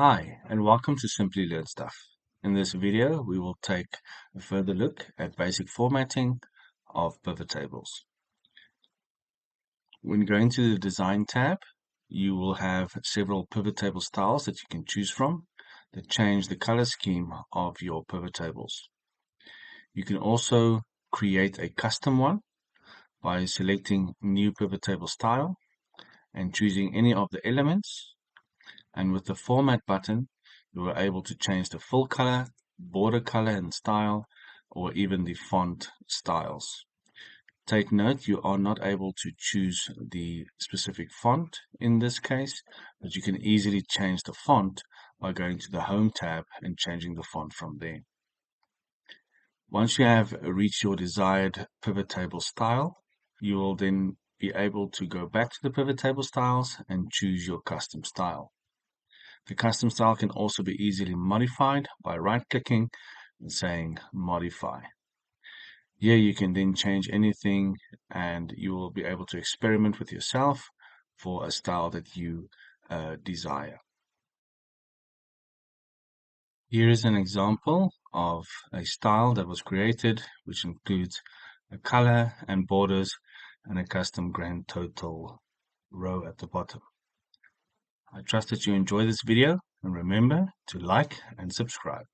Hi, and welcome to Simply Learn Stuff. In this video, we will take a further look at basic formatting of pivot tables. When going to the Design tab, you will have several pivot table styles that you can choose from that change the color scheme of your pivot tables. You can also create a custom one by selecting New Pivot Table Style and choosing any of the elements. And with the Format button, you are able to change the fill color, border color and style, or even the font styles. Take note, you are not able to choose the specific font in this case, but you can easily change the font by going to the Home tab and changing the font from there. Once you have reached your desired pivot table style, you will then be able to go back to the pivot table styles and choose your custom style. The custom style can also be easily modified by right-clicking and saying Modify. Here you can then change anything and you will be able to experiment with yourself for a style that you desire. Here is an example of a style that was created, which includes a color and borders and a custom grand total row at the bottom. I trust that you enjoy this video, and remember to like and subscribe.